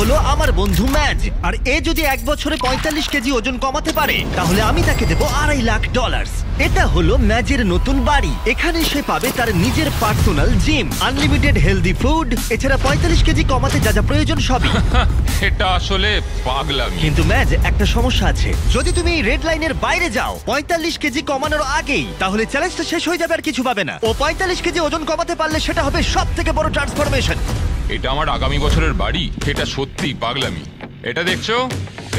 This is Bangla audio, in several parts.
হলো আমার বন্ধু ম্যাজ, আর এ যদি 1 বছরে 45 কেজি ওজন কমাতে পারে তাহলে আমি তাকে দেবো $2.5 লাখ। এটা হলো ম্যাজের নতুন বাড়ি। এখানে সে পাবে তার নিজের personal gym, unlimited healthy food, এছাড়া 45 কেজি কমাতে যা যা প্রয়োজন সবই। এটা আসলে পাগলামি। কিন্তু ম্যাজ, একটা সমস্যা আছে। যদি তুমি এই রেড লাইনের বাইরে যাও 45 কেজি কমানোর আগেই, তাহলে চ্যালেঞ্জটা শেষ হয়ে যাবে আর কিছু পাবে না। ও 45 কেজি ওজন কমাতে পারলে সেটা হবে সবথেকে বড় ট্রান্সফরমেশন। এটা আমার আগামী বছরের বাড়ি। এটা সত্যিই পাগলামি। এটা দেখছো,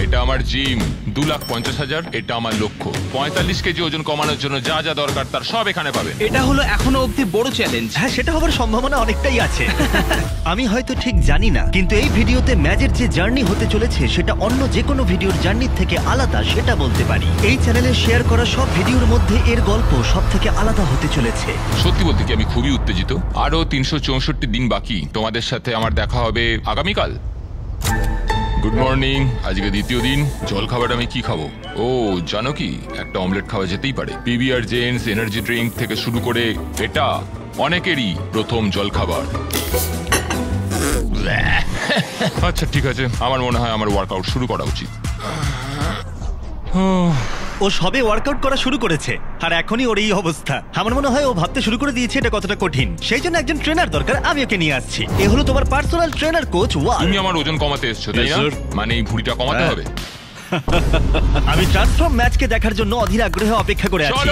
এটা আমার জিম, 2,50,000। এটা আমার লক্ষ্য। 45 কেজি ওজন কমানোর জন্য যা যা দরকার তার সব এখানে পাবে। এটা হলো এখনো অব্দি বড় চ্যালেঞ্জ। হ্যাঁ, সেটা হবার সম্ভাবনা অনেকটাই আছে। আমি হয়তো ঠিক জানি না, কিন্তু এই ভিডিওতে ম্যাজের যে জার্নি হতে চলেছে সেটা অন্য যে কোনো ভিডিওর জার্নির থেকে আলাদা, সেটা বলতে পারি। এই চ্যানেলে শেয়ার করা সব ভিডিওর মধ্যে এর গল্প সব থেকে আলাদা হতে চলেছে। সত্যি বলতে কি আমি খুবই উত্তেজিত। আরো 364 দিন বাকি। তোমাদের সাথে আমার দেখা হবে আগামীকাল। Good morning. আজকে দ্বিতীয় দিন। জল খাবার আমি কি খাবো? ও জানো কি, একটা অমলেট খাওয়া যেতেই পারে। পিবিআর জেন্স এনার্জি ড্রিঙ্ক থেকে শুরু করে এটা অনেকেরই প্রথম জল খাবার। আচ্ছা ঠিক আছে, আমার মনে হয় আমার ওয়ার্কআউট শুরু করা উচিত। ও সবে ওয়ার্কআউট করা শুরু করেছে আর এখনই ওর এই অবস্থা। আমার মনে হয় ও ভাবতে শুরু করে দিয়েছে এটা কতটা কঠিন। সেই জন্য একজন ট্রেনার দরকার, আমি ওকে নিয়ে আসছি। এ হলো তোমার পার্সোনাল ট্রেনার কোচ ওয়াল। তুমি আমার ওজন কমাতে এসেছো তাই না? মানে এই ভুঁড়িটা কমাতে হবে। আমি ট্রান্সফর্ম ম্যাচকে দেখার জন্য অধীর আগ্রহে অপেক্ষা করে আছি।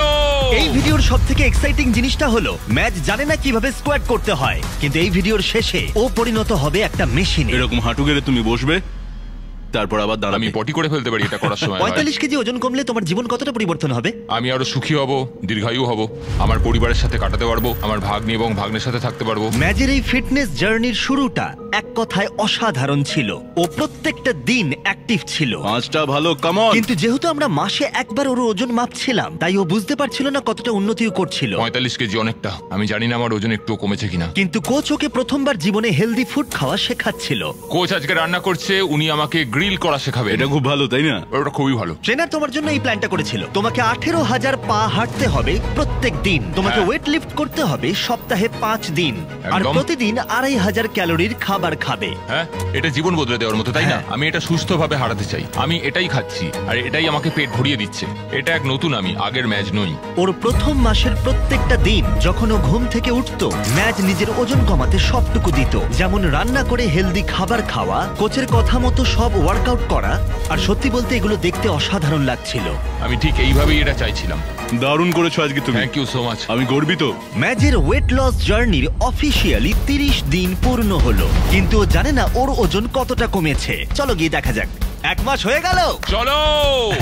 এই ভিডিওর সবথেকে এক্সাইটিং জিনিসটা হলো ম্যাচ জানে না কিভাবে স্কোয়াট করতে হয়, কিন্তু এই ভিডিওর শেষে ও পরিণত হবে একটা মেশিনে। এরকম হাঁটু গেড়ে তুমি বসবে, তারপর আবার দাঁড়াবে। আমি পটি করে ফেলতে পারি এটা করার সময়। 45 কেজি ওজন কমলে তোমার জীবন কতটা পরিবর্তন হবে? আমি আরো সুখী হব, দীর্ঘায়ু হব, আমার পরিবারের সাথে কাটাতে পারবো, আমার ভাগ্নি এবং ভাগ্নের সাথে থাকতে পারবো। ম্যাজের এই ফিটনেস জার্নির শুরুটা এক কথায় অসাধারণ ছিল। ও প্রত্যেকটা দিন অ্যাক্টিভ ছিল। 5টা ভালো, কাম অন। কিন্তু যেহেতু আমরা মাসে একবার ওর ওজন মাপছিলাম, তাই ও বুঝতে পারছিল না কতটা উন্নতিও করছিল। 45 কেজি অনেকটা। আমি জানি না আমার ওজন একটু কমেছে কিনা। কিন্তু কোচ ওকে প্রথমবার জীবনে হেলদি ফুড খাওয়া শেখাচ্ছিল। কোচ আজকে রান্না করছে, উনি আমাকে গ্রিল করা শেখাবে। এটা খুব ভালো তাই না? ওটা খুবই ভালো। ট্রেনার তোমার জন্য এই প্ল্যানটা করেছিল। তোমাকে 18,000 পা হাঁটতে হবে প্রত্যেক দিন। তোমাকে ওয়েট লিফট করতে হবে সপ্তাহে 5 দিন, আর প্রতিদিন 2,500 ক্যালোরির খাবার খাবে। হ্যাঁ, এটা জীবন বদলে দেওয়ার মতো তাই না? আমি এটা সুস্থভাবে হারাতে চাই। আমি এটাই খাচ্ছি আর এটাই আমাকে পেট ভরিয়ে দিচ্ছে। এটা এক নতুন আমি, আগের ম্যাচ নই। ওর প্রথম মাসের প্রত্যেকটা দিন যখন ও ঘুম থেকে উঠতো, ম্যাচ নিজের ওজন কমাতে সবটুকু দিত। যেমন রান্না করে হেলদি খাবার খাওয়া, কোচের কথা মতো সব ওয়ার্কআউট করা। আর সত্যি বলতে এগুলো দেখতে অসাধারণ লাগছিল। আমি ঠিক এইভাবেই এটা চাইছিলাম। দারুণ করেছো আজকে তুমি। Thank you so much. আমি গর্বিত। ম্যাজের ওয়েট লস জার্নির অফিসিয়ালি 30 দিন পূর্ণ হলো, কিন্তু ও জানে না ওর ওজন কতটা কমেছে। চলো গিয়ে দেখা যাক। 1 মাস হয়ে গেল। চলো।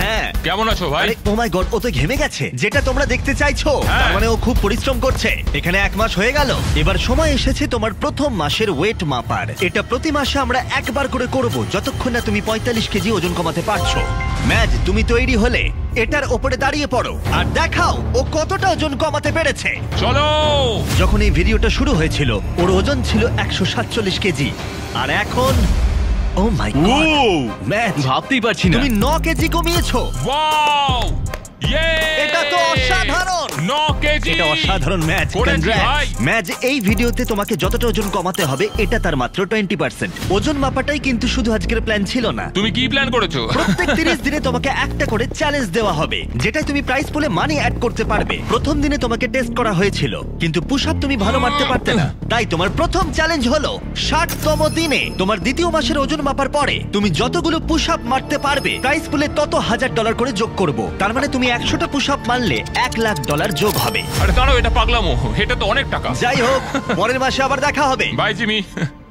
হ্যাঁ। কেমন আছো ভাই? ও মাই গড, ও তো ঘেমে গেছে, যেটা তোমরা দেখতে চাইছো। তার মানে ও খুব পরিশ্রম করছে। এখানে 1 মাস হয়ে গেল। এবার সময় এসেছে তোমার প্রথম মাসের ওয়েট মাপার। এটা প্রতি মাসে আমরা একবার করে করব, যতক্ষণ না তুমি 45 কেজি ওজন কমাতে পারছো। ম্যাজ, তুমি তৈরি হলে এটার ওপরে দাঁড়িয়ে পড়ো আর দেখাও ও কতটা ওজন কমাতে পেরেছে। চলো। যখন এই ভিডিওটা শুরু হয়েছিল ওর ওজন ছিল 147 কেজি, আর এখন ও মাই গড, ম্যাচ ভাবতেই পারছি না। তুমি 9 কেজি কমিয়েছো। ওয়াও! ইয়ে! এটা তো অসাধারণ। 9 কেজি। এটা অসাধারণ ম্যাচ। ম্যাচ, এই ভিডিওতে তোমাকে যতটা ওজন কমাতে হবে এটা তার মাত্র 20%। ওজন মাপাটাই কিন্তু শুধু আজকের প্ল্যান ছিল না। তুমি কি প্ল্যান করেছো? প্রত্যেক 30 দিনে তোমাকে একটা করে চ্যালেঞ্জ দেওয়া হবে, যেটাই তুমি প্রাইস পুলে মানি অ্যাড করতে পারবে। প্রথম দিনে তোমাকে টেস্ট করা হয়েছিল, কিন্তু পুশ আপ তুমি ভালো মারতে পারতে না। তাই তোমার প্রথম চ্যালেঞ্জ হলো 60তম দিনে তোমার দ্বিতীয় মাসের ওজন মাপার পরে তুমি যতগুলো পুশ আপ মারতে পারবে, প্রাইস পুলে তত $1,000 করে যোগ করব। তার মানে তুমি 100টা পুশ আপ মারলে $1,00,000 যোগ হবে। আরে দাঁড়াও, এটা পাগলামো। এটা তো অনেক টাকা। যাই হোক, পরের মাসে আবার দেখা হবে। Bye Jimmy.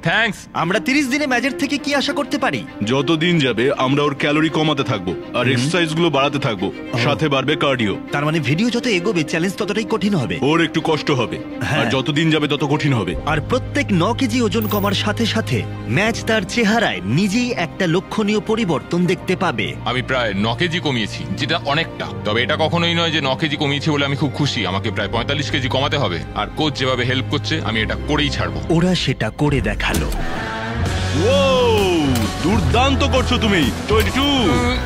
থ্যাঙ্কস। আমরা 30 দিনে ম্যাজের থেকে কি আশা করতে পারি? যত দিন যাবে আমরা ওর ক্যালোরি কমাতে থাকবো আর এক্সারসাইজ গুলো বাড়াতে থাকবো, সাথে বাড়বে কার্ডিও। তার মানে ভিডিও যত এগোবে চ্যালেঞ্জ ততটাই কঠিন হবে। ওর একটু কষ্ট হবে, আর যত দিন যাবে তত কঠিন হবে। আর প্রত্যেক 9 কেজি ওজন কমার সাথে সাথে ম্যাচ তার চেহারায় নিজেই একটা লক্ষণীয় পরিবর্তন দেখতে পাবে। আমি প্রায় 9 কেজি কমিয়েছি, যেটা অনেকটা। তবে এটা কখনোই নয় যে 9 কেজি কমিয়েছি বলে আমি খুব খুশি। আমাকে প্রায় 45 কেজি কমাতে হবে, আর কোচ যেভাবে হেল্প করছে আমি এটা করেই ছাড়বো। ওরা সেটা করে দেখালো। দুর্দান্ত করছো তুমি। 22,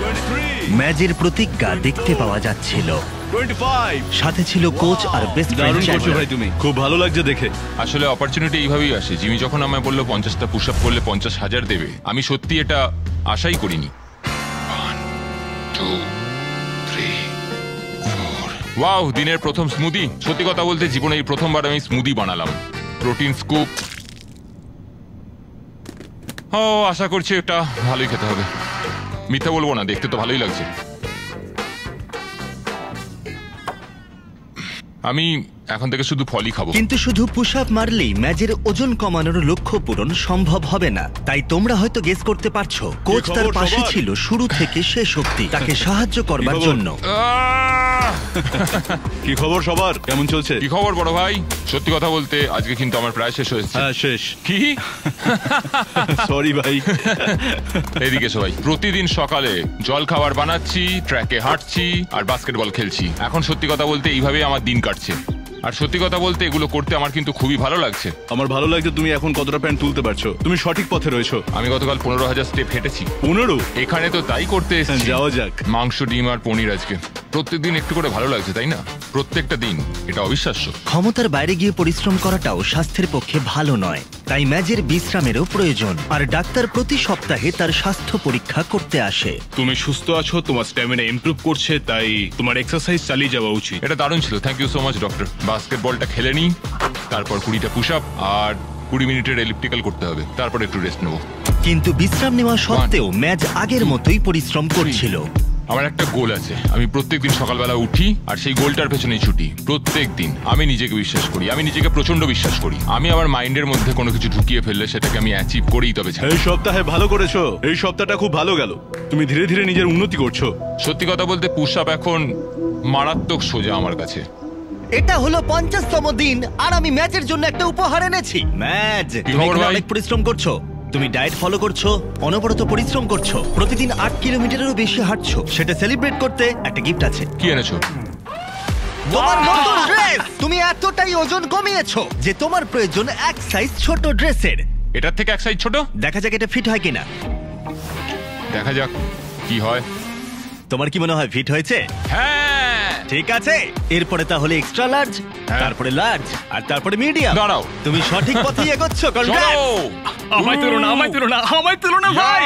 23। ম্যাচের প্রতিজ্ঞা দেখতে পাওয়া যাচ্ছিল। 25। সাথে ছিল কোচ আর বেস্ট দারুণ করছো ফ্রেন্ড ভাই তুমি, খুব ভালো লাগছে দেখে। আসলে অপরচুনিটি এইভাবেই আসে। জিমি যখন আমায় বললো 50টা পুশ আপ করলে 50,000 দেবে, আমি সত্যি এটা আশাই করিনি। 1 2 3 4 ওয়াও, দিনের প্রথম স্মুদি। সত্যি কথা বলতে জীবনে এই প্রথমবার আমি স্মুদি বানালাম। Protein scoop. ও, আশা করছি এটা ভালোই খেতে হবে। মিথ্যা বলবো না, দেখতে তো ভালোই লাগছে। আমি এখন থেকে শুধু ফলই খাবো। কিন্তু শুধু পুশ আপ মারলেই ম্যাজের ওজন কমানোর লক্ষ্য পূরণ সম্ভব হবে না। তাই তোমরা হয়তো গেস করতে পারছো কোচ তার খবর পাশে সবার? ছিল শুরু থেকে শেষ অবধি, তাকে সাহায্য করবার খবর? জন্য। কি খবর সবার, কেমন চলছে? কি খবর বড় ভাই? সত্যি কথা বলতে আজকে কিন্তু আমার প্রায় শেষ হয়েছে। হ্যাঁ শেষ। কি? সরি ভাই। এদিকে সবাই, প্রতিদিন সকালে জল খাবার বানাচ্ছি, ট্র্যাকে হাঁটছি আর বাস্কেটবল খেলছি। এখন সত্যি কথা বলতে এইভাবেই আমার দিন কাটছে। আর সত্যি কথা বলতে এগুলো করতে আমার কিন্তু খুবই ভালো লাগছে। আমার ভালো লাগছে তুমি এখন কতটা প্যান্ট তুলতে পারছো, তুমি সঠিক পথে রয়েছো। আমি গতকাল 15,000 স্টেপ হেঁটেছি। 15? এখানে তো তাই করতে এসেছি। যাওয়া যাক। মাংস, ডিম আর পনির আজকে। প্রত্যেকদিন একটু করে ভালো লাগছে, তাই না? প্রত্যেকটা দিন, এটা অবিশ্বাস্য। ক্ষমতার বাইরে গিয়ে পরিশ্রম করাটাও স্বাস্থ্যের পক্ষে ভালো নয়, তাই ম্যাজের বিশ্রামেরও প্রয়োজন। আর ডাক্তার প্রতি সপ্তাহে তার স্বাস্থ্য পরীক্ষা করতে আসে। তুমি সুস্থ আছো, তোমার স্ট্যামিনা ইমপ্রুভ করছে, তাই তোমার এক্সারসাইজ চালিয়ে যাওয়া উচিত। এটা দারুণ ছিল, thank you so much doctor. বাস্কেটবলটা খেলে নিই, তারপর 20টা পুশ আপ আর 20 মিনিটের এলিপ্টিক্যাল করতে হবে, তারপর একটু রেস্ট নেবো। কিন্তু বিশ্রাম নেওয়া সত্ত্বেও ম্যাজ আগের মতোই পরিশ্রম করছিল। আমার একটা গোল আছে, আমি প্রত্যেকদিন সকালবেলা উঠি আর সেই গোলটার পেছনেই ছুটি। প্রত্যেক দিন আমি নিজেকে বিশ্বাস করি, আমি নিজেকে প্রচন্ড বিশ্বাস করি। আমি আমার মাইন্ডের মধ্যে কোনো কিছু ঢুকিয়ে ফেললে সেটাকে আমি অ্যাচিভ করেই তবে ছাড়ি। এই সপ্তাহে ভালো করেছো, এই সপ্তাহটা খুব ভালো গেল, তুমি ধীরে ধীরে নিজের উন্নতি করছো। সত্যি কথা বলতে পুশ আপ এখন মারাত্মক সোজা আমার কাছে। এটা হলো 50তম দিন আর আমি ম্যাচের জন্য একটা উপহার এনেছি। ম্যাচ, তুমি খবর এখানে ভাই? অনেক পরিশ্রম করছো, তুমি ডায়েট ফলো করছো, অনবরত পরিশ্রম করছো, প্রতিদিন 8 কিলোমিটারেরও বেশি হাঁটছো। সেটা সেলিব্রেট করতে একটা গিফট আছে। কি এনেছো? তোমার নতুন ড্রেস। তুমি এতটাই ওজন কমিয়েছো যে তোমার প্রয়োজন এক সাইজ ছোট ড্রেসের। এটার থেকে এক সাইজ ছোট। দেখা যাক এটা ফিট হয় কিনা। দেখা যাক কি হয়। তোমার কি মনে হয় ফিট হয়েছে? হ্যাঁ। ঠিক আছে, এরপরে তাহলে এক্সট্রা লার্জ, হ্যাঁ। তারপরে লার্জ আর তারপরে মিডিয়াম। দাঁড়াও। তুমি সঠিক পথেই এগোচ্ছ। চলো। কনগ্রাটস। আমায় তুলো না, আমায় তুলো না, আমায় তুলো না ভাই।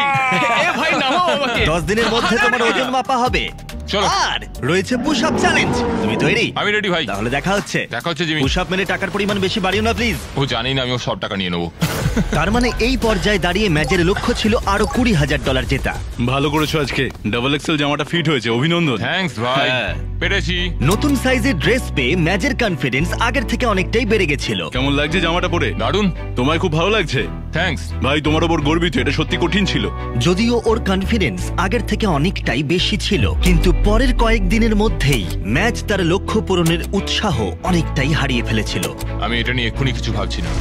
এ ভাই নামাও আমাকে। 10 দিনের মধ্যে তোমার ওজন মাপা হবে। চলো। আর রয়েছে পুশ আপ চ্যালেঞ্জ। তুমি তৈরি? আমি রেডি ভাই। তাহলে দেখা হচ্ছে। দেখা হচ্ছে জিমি। পুশ আপ মেনে টাকার পরিমাণ বেশি বাড়িও না প্লিজ। ও জানি না আমি ওর সব টাকা নিয়ে নেবো। তার মানে এই পর্যায়ে দাঁড়িয়ে ম্যাচের লক্ষ্য ছিল আরো $20,000 জেতা। ভালো করেছো আজকে, ডাবল এক্সেল জামাটা ফিট হয়েছে, অভিনন্দন। থ্যাঙ্কস ভাই, হ্যাঁ। পেরেছি। নতুন সাইজের ড্রেস পেয়ে ম্যাচের কনফিডেন্স আগের থেকে অনেকটাই বেড়ে গেছিল। কেমন লাগছে জামাটা পরে? দারুণ, তোমায় খুব ভালো লাগছে থ্যাঙ্কস। ভাই, তোমার ওপর গর্বিত, এটা সত্যি কঠিন ছিল। যদিও ওর কনফিডেন্স আগের থেকে অনেকটাই বেশি ছিল, কিন্তু পরের কয়েকদিনের মধ্যেই ম্যাচ তার লক্ষ্য পূরণের উৎসাহ অনেকটাই হারিয়ে ফেলেছিল। আমি এটা নিয়ে এক্ষুনি কিছু ভাবছি না।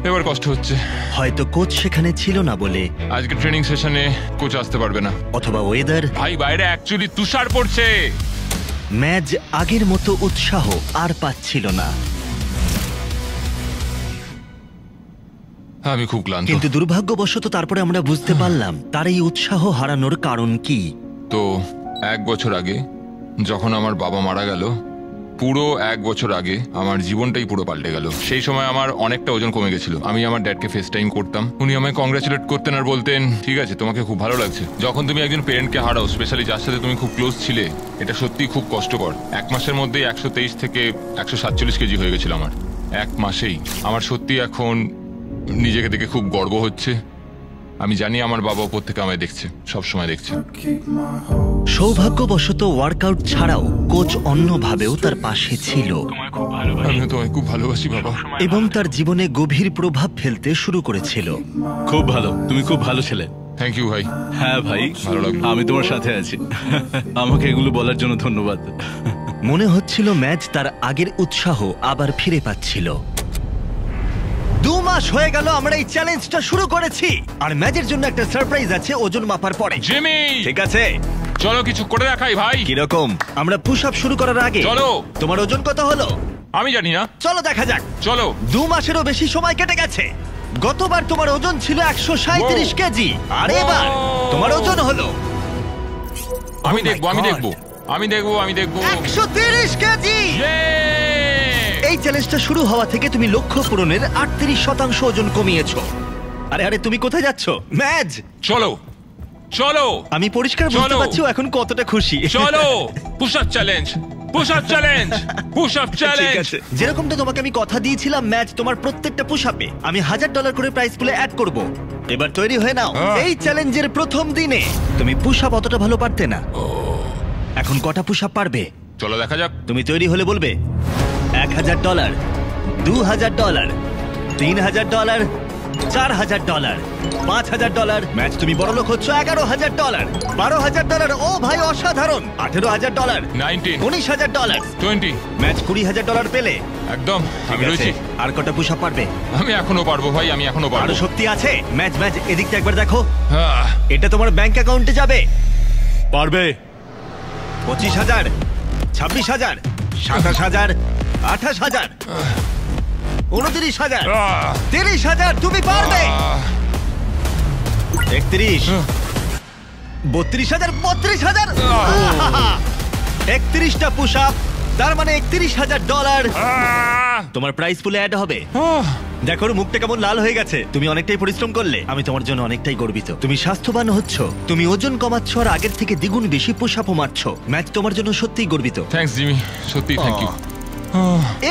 এবার কষ্ট হচ্ছে। হয়তো কোচ সেখানে ছিল না বলে, আজকে ট্রেনিং সেশনে কোচ আসতে পারবে না। অথবা ওয়েদার। ভাই বাইরে অ্যাকচুয়ালি তুষার পড়ছে। ম্যাচ আগের মতো উৎসাহ আর পাচ্ছিল না। আমি খুব ক্লান্ত। কিন্তু দুর্ভাগ্যবশত তারপরে আমরা বুঝতে পারলাম তার এই উৎসাহ হারানোর কারণ কি। তো 1 বছর আগে যখন আমার বাবা মারা গেল, পুরো 1 বছর আগে আমার জীবনটাই পুরো পাল্টে গেল। সেই সময় আমার অনেকটা ওজন কমে গেছিল। আমি আমার ড্যাডকে ফেস টাইম করতাম, উনি আমায় কংগ্রাচুলেট করতেন আর বলতেন ঠিক আছে তোমাকে খুব ভালো লাগছে। যখন তুমি একজন পেরেন্টকে হারাও, স্পেশালি যার সাথে তুমি খুব ক্লোজ ছিলে, এটা সত্যিই খুব কষ্টকর। 1 মাসের মধ্যেই 123 থেকে 147 কেজি হয়ে গেছিল আমার, 1 মাসেই। আমার সত্যি এখন নিজেকে দেখে খুব গর্ব হচ্ছে। আমি জানি আমার বাবা ওপর থেকে আমায় দেখছে, সবসময় দেখছে। সৌভাগ্যবশত ওয়ার্কআউট ছাড়াও কোচ অন্যভাবেও তার পাশে ছিল আমিও তোমায় খুব ভালোবাসি বাবা। এবং তার জীবনে গভীর প্রভাব ফেলতে শুরু করেছিল। খুব ভালো, তুমি খুব ভালো ছেলে। থ্যাংক ইউ ভাই। হ্যাঁ ভাই, ভালো লাগলো। আমি তোমার সাথে আছি। আমাকে এগুলো বলার জন্য ধন্যবাদ। মনে হচ্ছিল ম্যাচ তার আগের উৎসাহ আবার ফিরে পাচ্ছিল। 2 মাস হয়ে গেল আমরা এই চ্যালেঞ্জটা শুরু করেছি, আর ম্যাচের জন্য একটা সারপ্রাইজ আছে ওজন মাপার পরে। জিমি, ঠিক আছে, চলো কিছু করে দেখাই ভাই। কিরকম? আমরা পুশ আপ শুরু করার আগে চলো। তোমার ওজন কত হলো? আমি জানি না, চলো দেখা যাক। চলো। 2 মাসেরও বেশি সময় কেটে গেছে। গতবার তোমার ওজন ছিল 137 কেজি, আর এবার তোমার ওজন হলো আমি Oh my দেখবো, আমি God! দেখবো। আমি দেখবো 130 কেজি। Yay! এই চ্যালেঞ্জটা শুরু হওয়া থেকে তুমি লক্ষ্য পূরণের 38% ওজন কমিয়েছো। আরে তুমি কোথায় যাচ্ছ ম্যাজ? চলো চলো আমি পরিষ্কার বুঝতে চলো। পারছি ও এখন কতটা খুশি। চলো push up challenge push up challenge push up ঠিক চ্যালেঞ্জ। আছে, যেরকমটা তোমাকে আমি কথা দিয়েছিলাম ম্যাচ, তোমার প্রত্যেকটা পুশ আপে আমি $1000 করে প্রাইস পুলে অ্যাড করব। এবার তৈরি হয়ে নাও। এই চ্যালেঞ্জের প্রথম দিনে তুমি পুশ আপ অতটা ভালো পারতে না, এখন কটা পুশ আপ পারবে? চলো দেখা যাক। তুমি তৈরি হলে বলবে। $1000, $2000, $3000, $4000, $5000। ম্যাচ তুমি বড় লোক হচ্ছ। $11000, $12000। ও ভাই অসাধারণ। $18000, 19 $19000। 20 ম্যাচ $20000 পেলে। একদম আমি ঠিক আছে, রয়েছি। আর কটা পুশ আপ পারবে? আমি এখনো পারবো ভাই, আমি এখনো আরো পারবো। শক্তি আছে। ম্যাচ এদিকটা একবার দেখো। আহ, এটা তোমার ব্যাংক অ্যাকাউন্টে যাবে। পারবে। 25000, 26000, 27000, 28000, 29000, আহ, 30000। তুমি পারবে। আহ, 31, 32000, 32000। 31টা পুশ আপ, তার মানে $31000 আহ, তোমার প্রাইস পুলে অ্যাড হবে। আহ। দেখো ওর মুখটা কেমন লাল হয়ে গেছে। তুমি অনেকটাই পরিশ্রম করলে, আমি তোমার জন্য অনেকটাই গর্বিত। তুমি স্বাস্থ্যবান হচ্ছ, তুমি ওজন কমাচ্ছ, আর আগের থেকে দ্বিগুণ বেশি পুশ আপও মারছো। ম্যাচ তোমার জন্য সত্যিই গর্বিত। থ্যাঙ্কস জিমি, সত্যি থ্যাংক ইউ।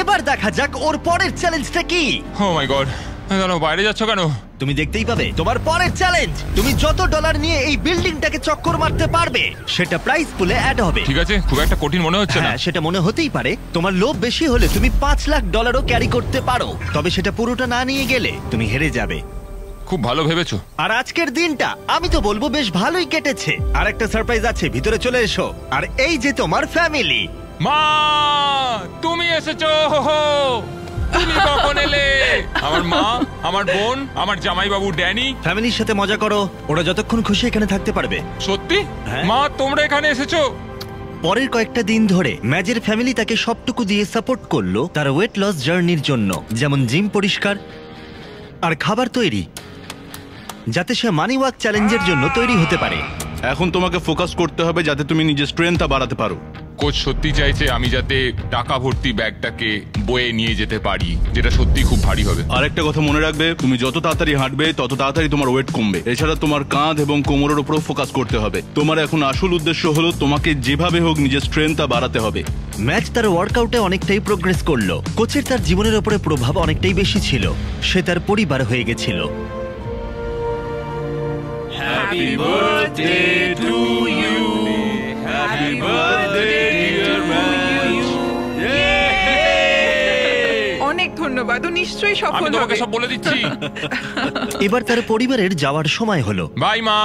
এবার দেখা যাক ওর পরের চ্যালেঞ্জটা কি। ও মাই গড, দাঁড়াও, বাইরে যাচ্ছ কেন? তুমি দেখতেই পাবে তোমার পরের চ্যালেঞ্জ। তুমি যত ডলার নিয়ে এই বিল্ডিংটাকে চক্কর মারতে পারবে সেটা প্রাইস পুলে অ্যাড হবে। ঠিক আছে, খুব একটা কঠিন মনে হচ্ছে না। হ্যাঁ, সেটা মনে হতেই পারে। তোমার লোভ বেশি হলে তুমি $5,00,000 ক্যারি করতে পারো, তবে সেটা পুরোটা না নিয়ে গেলে তুমি হেরে যাবে। খুব ভালো ভেবেছো। আর আজকের দিনটা আমি তো বলবো বেশ ভালোই কেটেছে। আর একটা সারপ্রাইজ আছে, ভিতরে চলে এসো। আর এই যে তোমার ফ্যামিলি। মা, তুমি এসেছো। তুমি কখন এলে? আমার মা, আমার বোন, আমার জামাইবাবু ড্যানি। ফ্যামিলির সাথে মজা করো, ওরা যতক্ষণ খুশি এখানে থাকতে পারবে। সত্যি? হ্যাঁ। মা, তোমরা এখানে এসেছো? পরের কয়েকটা দিন ধরে ম্যাজের ফ্যামিলি তাকে সবটুকু দিয়ে সাপোর্ট করলো তার ওয়েট লস জার্নির জন্য, যেমন জিম পরিষ্কার আর খাবার তৈরি, যাতে সে মানি ওয়াক চ্যালেঞ্জের জন্য তৈরি হতে পারে। এখন তোমাকে ফোকাস করতে হবে যাতে তুমি নিজের স্ট্রেংথটা বাড়াতে পারো। কোচ সত্যি চাইছে আমি যাতে টাকা ভর্তি ব্যাগটাকে বয়ে নিয়ে যেতে পারি, যেটা সত্যি খুব ভারী হবে। আরেকটা কথা মনে রাখবে, তুমি যত তাড়াতাড়ি হাঁটবে তত তাড়াতাড়ি তোমার ওয়েট কমবে। এছাড়া তোমার কাঁধ এবং কোমরের উপরও ফোকাস করতে হবে। তোমার এখন আসল উদ্দেশ্য হলো তোমাকে যেভাবে হোক নিজের স্ট্রেংথটা বাড়াতে হবে। ম্যাচ তার ওয়ার্কআউটে অনেকটাই প্রোগ্রেস করলো। কোচের তার জীবনের উপরে প্রভাব অনেকটাই বেশি ছিল। সে তার পরিবার হয়ে গেছিল। Happy birthday to you, happy birthday dear ম্যাচ। অনেক ধন্যবাদ, ও নিশ্চয়ই আমি সফল তোমাকে হবে। সব বলে দিচ্ছি। এবার তার পরিবারের যাওয়ার সময় হলো। বাই মা।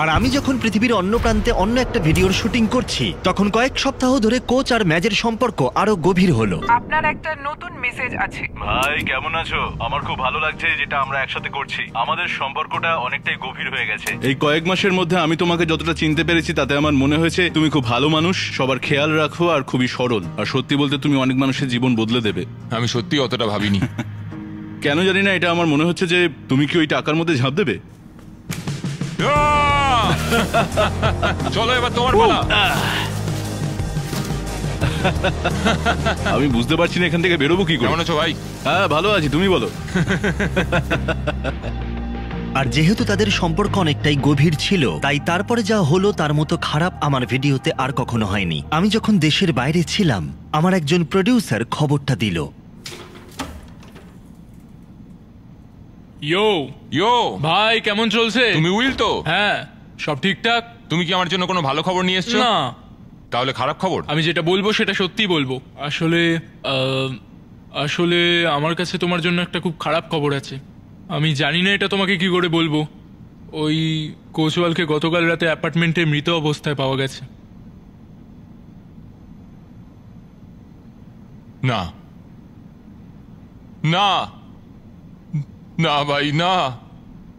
আর আমি যখন পৃথিবীর অন্য প্রান্তে অন্য একটা ভিডিওর শুটিং করছি, তখন কয়েক সপ্তাহ ধরে কোচ আর ম্যাচের সম্পর্ক আরো গভীর হলো। আপনার একটা নতুন মেসেজ আছে। ভাই কেমন আছো? আমার খুব ভালো লাগছে যেটা আমরা একসাথে করছি। আমাদের সম্পর্কটা অনেকটাই গভীর হয়ে গেছে। এই কয়েক মাসের মধ্যে আমি তোমাকে যতটা চিনতে পেরেছি তাতে আমার মনে হয়েছে তুমি খুব ভালো মানুষ, সবার খেয়াল রাখো আর খুবই সরল। আর সত্যি বলতে তুমি অনেক মানুষের জীবন বদলে দেবে। আমি সত্যি অতটা ভাবিনি। কেন জানি না, এটা আমার মনে হচ্ছে যে তুমি কি ওই টাকার মধ্যে ঝাঁপ দেবে? চলো এবার তোমার পালা। আমি বুঝতে পারছি না এখান থেকে বেরোবো কি করে। কেমন আছো ভাই? হ্যাঁ ভালো আছি, তুমি বলো। আর যেহেতু তাদের সম্পর্ক অনেকটাই গভীর ছিল, তাই তারপরে যা হলো তার মতো খারাপ আমার ভিডিওতে আর কখনো হয়নি। আমি যখন দেশের বাইরে ছিলাম, আমার একজন প্রডিউসার খবরটা দিল। ইয়ো ইয়ো ভাই, কেমন চলছে? তুমি উইল তো? হ্যাঁ, সব ঠিকঠাক। তুমি কি আমার জন্য কোনো ভালো খবর নিয়ে এসছো? না, তাহলে খারাপ খবর? আমি যেটা বলবো সেটা সত্যি বলবো। আসলে আমার কাছে তোমার জন্য একটা খুব খারাপ খবর আছে। আমি জানি না এটা তোমাকে কি করে বলবো। ওই কোচওয়ালকে গতকাল রাতে অ্যাপার্টমেন্টে মৃত অবস্থায় পাওয়া গেছে। না না না ভাই, না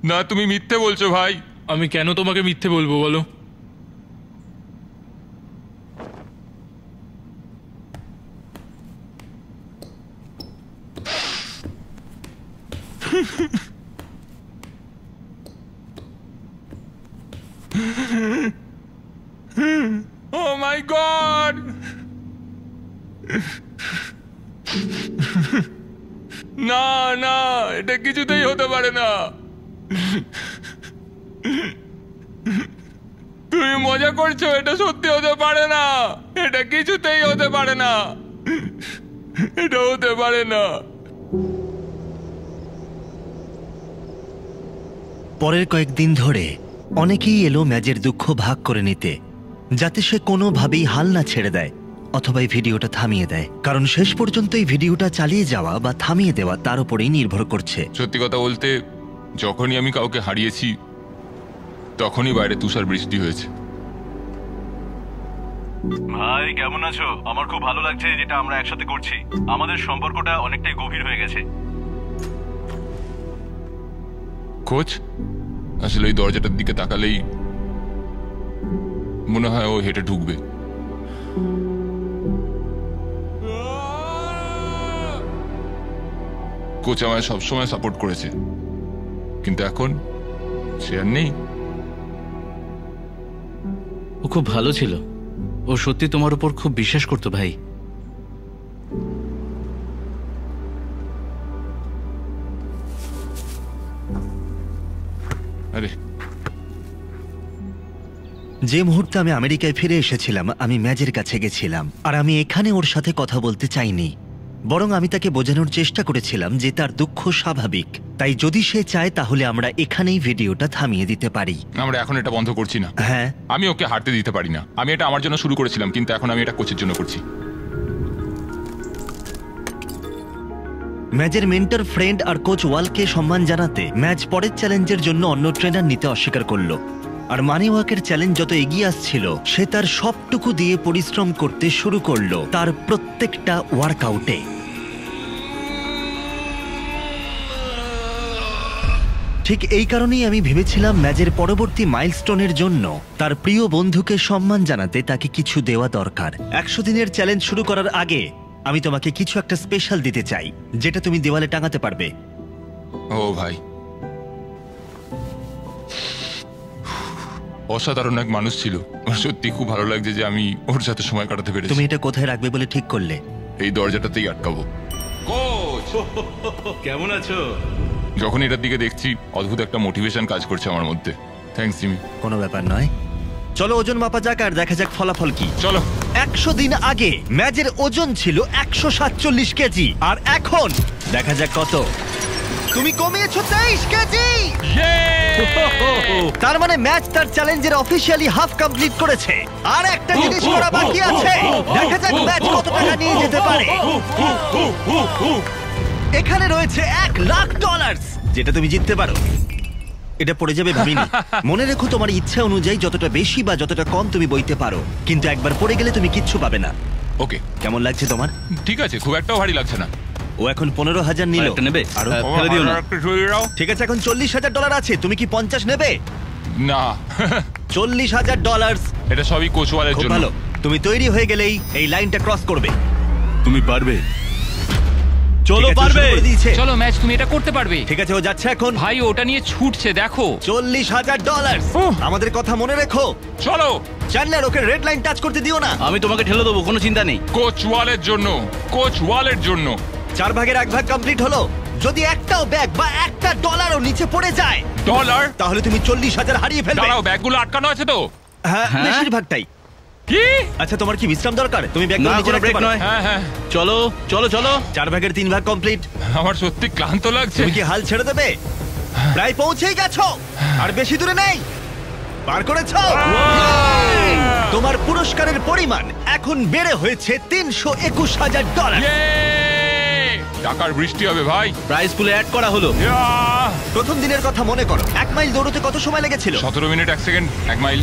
না, তুমি মিথ্যে বলছো ভাই। আমি কেন তোমাকে মিথ্যে বলবো বলো? ও মাই গড! এটা কিছুতেই হতে পারে না। তুমি মজা করছো, এটা সত্যি হতে পারে না, এটা কিছুতেই হতে পারে না, এটা হতে পারে না। পরের কয়েকদিন ধরে অনেকেই এলো ম্যাজের দুঃখ ভাগ করে নিতে, যাতে সে কোনোভাবেই হাল না ছেড়ে দেয় অথবা এই ভিডিওটা থামিয়ে দেয়, কারণ শেষ পর্যন্ত এই ভিডিওটা চালিয়ে যাওয়া বা থামিয়ে দেওয়া তার উপরেই নির্ভর করছে। সত্যি কথা বলতে, যখনই আমি কাউকে হারিয়েছি তখনই বাইরে তুষার বৃষ্টি হয়েছে। ভাই কেমন আছো? আমার খুব ভালো লাগছে যেটা আমরা একসাথে করছি। আমাদের সম্পর্কটা অনেকটাই গভীর হয়ে গেছে। কোচ, আসলে ওই দরজাটার দিকে তাকালেই মনে হয় ও হেঁটে ঢুকবে। কোচ আমায় সবসময় সাপোর্ট করেছে, কিন্তু এখন সে আর নেই। ও খুব ভালো ছিল, ও সত্যি তোমার উপর খুব বিশ্বাস করতো ভাই। আরে যে মুহূর্তে আমি আমেরিকায় ফিরে এসেছিলাম, আমি ম্যাজের কাছে গেছিলাম, আর আমি এখানে ওর সাথে কথা বলতে চাইনি, বরং আমি তাকে বোঝানোর চেষ্টা করেছিলাম যে তার দুঃখ স্বাভাবিক, তাই যদি সে চায় তাহলে আমরা এখানেই ভিডিওটা থামিয়ে দিতে পারি। আমরা এখন এটা বন্ধ করছি না। হ্যাঁ, আমি ওকে হাঁটতে দিতে পারি না। আমি এটা আমার জন্য শুরু করেছিলাম, কিন্তু এখন আমি এটা কোচের জন্য করছি। ম্যাজের মেন্টর, ফ্রেন্ড আর কোচ ওয়ালকে সম্মান জানাতে ম্যাচ পরের চ্যালেঞ্জের জন্য অন্য ট্রেনার নিতে অস্বীকার করলো। আর মানি ওয়াকের চ্যালেঞ্জ যত এগিয়ে আসছিল, সে তার সবটুকু দিয়ে পরিশ্রম করতে শুরু করলো তার প্রত্যেকটা ওয়ার্কআউটে। ঠিক এই কারণেই আমি ভেবেছিলাম ম্যাচের পরবর্তী মাইলস্টোনের জন্য তার প্রিয় বন্ধুকে সম্মান জানাতে তাকে কিছু দেওয়া দরকার। 100 দিনের চ্যালেঞ্জ শুরু করার আগে আমি তোমাকে কিছু একটা স্পেশাল দিতে চাই, যেটা তুমি দেওয়ালে টাঙাতে পারবে। ও ভাই, অসাধারণ এক মানুষ ছিল। আমার সত্যি খুব ভালো লাগছে যে আমি ওর সাথে সময় কাটাতে পেরেছি। তুমি এটা কোথায় রাখবে বলে ঠিক করলে? এই দরজাটাতেই আটকাবো। কোচ, কেমন আছো? যখন এটার দিকে দেখছি, অদ্ভুত একটা মোটিভেশন কাজ করছে আমার মধ্যে। Thanks Jimmy. কোনো ব্যাপার নয়, চলো ওজন মাপা যাক আর দেখা যাক ফলাফল কি। চলো। 100 দিন আগে ম্যাজের ওজন ছিল 147 কেজি, আর এখন দেখা যাক কত। তুমি কমিয়েছো 23 কেজি। তার মানে ম্যাচ তার চ্যালেঞ্জের অফিসিয়ালি হাফ কমপ্লিট করেছে, আর একটা জিনিস করা বাকি আছে। দেখা যাক ম্যাচ কত টাকা নিয়ে যেতে পারে। এখানে রয়েছে $1,00,000, যেটা তুমি জিততে পারো। এটা পড়ে যাবে ভাবিনি। মনে রেখো, তোমার ইচ্ছা অনুযায়ী যতটা বেশি বা যতটা কম তুমি বইতে পারো, কিন্তু একবার পড়ে গেলে তুমি কিচ্ছু পাবে না। ওকে, কেমন লাগছে তোমার? ঠিক আছে, খুব একটাও ভারী লাগছে না। ও এখন 15,000 নিল। আরেকটা নেবে? আরো ফেলে দিও না। ঠিক আছে, এখন $40,000 আছে। তুমি কি 50 নেবে? না, $40,000। এটা সবই কোচওয়ালের খুব জন্য। ভালো, তুমি তৈরি হয়ে গেলেই এই লাইনটা ক্রস করবে। তুমি পারবে। চলো, পারবে। চলো ম্যাচ, তুমি এটা করতে পারবে। ঠিক আছে, ও যাচ্ছে এখন। ভাই ওটা নিয়ে ছুটছে, দেখো। $40,000। আমাদের কথা মনে রেখো। চলো Chandler, okay red line touch করতে দিও না। আমি তোমাকে ঠেলে দেবো, কোনো চিন্তা নেই। কোচওয়ালের জন্য, কোচওয়ালের জন্য। 4 ভাগের 1 ভাগ কমপ্লিট হলো। যদি একটাও ব্যাগ বা একটা ডলারও নিচে পড়ে যায়, ডলার? তাহলে তুমি 40,000 হারিয়ে ফেলবে। দাঁড়াও, ব্যাগগুলো আটকানো আছে তো? হ্যাঁ, হ্যাঁ? বেশিরভাগটাই। কি? আচ্ছা, তোমার কি বিশ্রাম দরকার? তুমি ব্যাগগুলো না, নিচে কোনো রাখতে ব্রেক পারো। নয়। হ্যাঁ হ্যাঁ, চলো চলো চলো। 4 ভাগের 3 ভাগ কমপ্লিট। আমার সত্যি ক্লান্ত লাগছে। তুমি কি হাল ছেড়ে দেবে? প্রায় পৌঁছেই গেছো, আর বেশি দূরে নেই। পার করেছো। তোমার পুরস্কারের পরিমাণ এখন বেড়ে হয়েছে $321,000। টাকার বৃষ্টি হবে ভাই। প্রাইস পুলে অ্যাড করা হলো। প্রথম দিনের কথা মনে করো, 1 মাইল দৌড়তে কত সময় লেগেছিল? 17 মিনিট 1 সেকেন্ড। 1 মাইল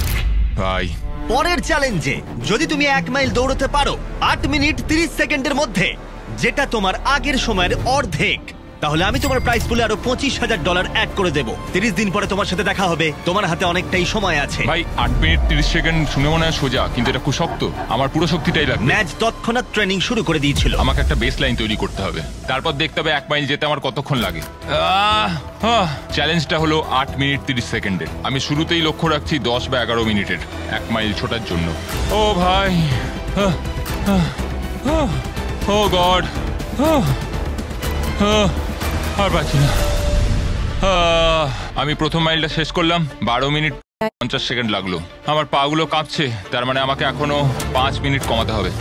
ভাই। পরের চ্যালেঞ্জে যদি তুমি 1 মাইল দৌড়তে পারো 8 মিনিট 30 সেকেন্ডের মধ্যে, যেটা তোমার আগের সময়ের অর্ধেক, তাহলে আমি তোমার প্রাইস পুলে আরো $25,000 অ্যাড করে দেবো। 30 দিন পরে তোমার সাথে দেখা হবে। তোমার হাতে অনেকটাই সময় আছে। ভাই 8 মিনিট 30 সেকেন্ড শুনে মনে হয় সোজা, কিন্তু এটা খুব শক্ত। আমার পুরো শক্তিটাই লাগবে। ম্যাচ তৎক্ষণাৎ ট্রেনিং শুরু করে দিয়েছিল। আমাকে একটা বেস লাইন তৈরি করতে হবে, তারপর দেখতে হবে 1 মাইল যেতে আমার কতক্ষণ লাগে। চ্যালেঞ্জটা হলো 8 মিনিট 30 সেকেন্ডের। আমি শুরুতেই লক্ষ্য রাখছি 10 বা 11 মিনিটের 1 মাইল ছোটার জন্য। ও ভাই, ও গড, আর পাচ্ছি না। আমি প্রথম মাইলটা শেষ করলাম, 12 মিনিট 50 সেকেন্ড লাগলো। আমার পাগুলো কাঁপছে, তার মানে আমাকে এখনো 5 মিনিট কমাতে হবে।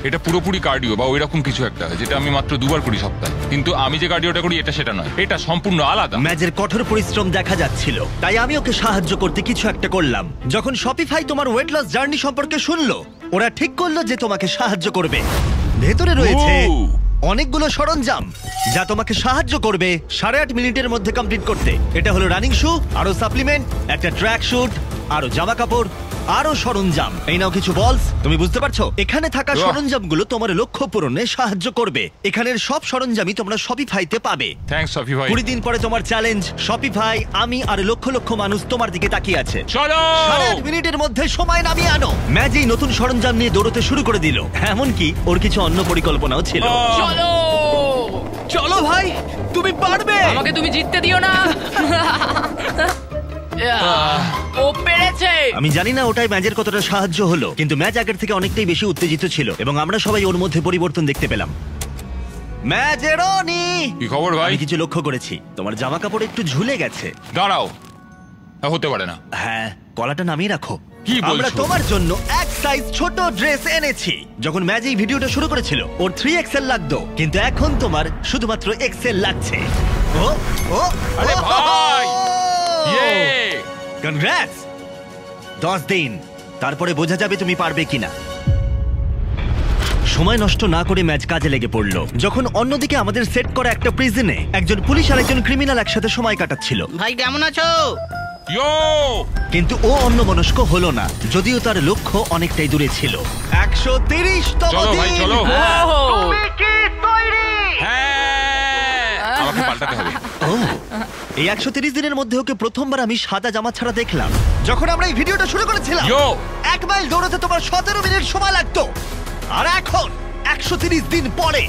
এটা পুরোপুরি কার্ডিও বা ওইরকম কিছু একটা, যেটা আমি মাত্র 2 বার করি সপ্তাহে। কিন্তু আমি যে কার্ডিওটা করি এটা সেটা নয়, এটা সম্পূর্ণ আলাদা। ম্যাজের কঠোর পরিশ্রম দেখা যাচ্ছিল, তাই আমি ওকে সাহায্য করতে কিছু একটা করলাম। যখন শপিফাই তোমার ওয়েট লস জার্নি সম্পর্কে শুনলো, ওরা ঠিক করলো যে তোমাকে সাহায্য করবে। ভেতরে রয়েছে ও! অনেকগুলো সরঞ্জাম যা তোমাকে সাহায্য করবে 8.5 মিনিটের মধ্যে কমপ্লিট করতে। এটা হলো রানিং শু, আরো সাপ্লিমেন্ট, একটা ট্র্যাক শুট, আরো জামা কাপড়, আরো সরঞ্জাম। এই নাও কিছু বলস। তুমি বুঝতে পারছো, এখানে থাকা বাহ! সরঞ্জামগুলো তোমার লক্ষ্য পূরণে সাহায্য করবে। এখানের সব সরঞ্জামই তোমরা শপিফাইতে পাবে। থ্যাঙ্কস সফি ভাই। 20 দিন পরে তোমার চ্যালেঞ্জ, শপিফাই, আমি আর লক্ষ লক্ষ মানুষ তোমার দিকে তাকিয়ে আছে। চলো 8.5 মিনিটের মধ্যে সময় নামিয়ে আনো। ম্যাজ এই নতুন সরঞ্জাম নিয়ে দৌড়তে শুরু করে দিল। এমনকি ওর কিছু অন্য পরিকল্পনাও ছিল। চলো চলো ভাই, তুমি পারবে। আমাকে তুমি জিততে দিও না। ও পেরেছে। আমি জানি না ওটাই ম্যাজের কতটা সাহায্য হলো, কিন্তু ম্যাজ আগের থেকে অনেকটাই বেশি উত্তেজিত ছিল এবং আমরা সবাই ওর মধ্যে পরিবর্তন দেখতে পেলাম। ম্যাজেরনি, কি খবর ভাই? আমি কিছু লক্ষ্য করেছি, তোমার জামা কাপড় একটু ঝুলে গেছে। দাঁড়াও, তা হতে পারে না। হ্যাঁ, কলাটা নামিয়ে রাখো। কি বলছো? আমরা তোমার জন্য এক সাইজ ছোট ড্রেস এনেছি। যখন ম্যাজ এই ভিডিওটা শুরু করেছিল ওর 3XL লাগতো, কিন্তু এখন তোমার শুধুমাত্র XL লাগছে। ও ও আরে ভাই! ইয়ে! কনগ্রাটস। 10 দিন, তারপরে বোঝা যাবে তুমি পারবে কিনা। সময় নষ্ট না করে ম্যাচ কাজে লেগে পড়লো। যখন অন্যদিকে আমাদের সেট করা একটা প্রিজনে একজন পুলিশ আর একজন ক্রিমিনাল একসাথে সময় কাটাচ্ছিল। ভাই কেমন আছো? ইয়ো! কিন্তু ও অন্যমনস্ক হলো না, যদিও তার লক্ষ্য অনেকটাই দূরে ছিল। 130তম চলো ভাই, দিন। চলো। তুমি কি তৈরি? হ্যাঁ! আমাকে পাল্টাতে হবে। ও, এই 130 দিনের মধ্যে ওকে প্রথমবার আমি সাদা জামা ছাড়া দেখলাম। যখন আমরা এই ভিডিওটা শুরু করেছিলাম, ইয়ো! 1 মাইল দৌড়াতে তোমার 17 মিনিট সময় লাগতো, আর এখন 130 দিন পরে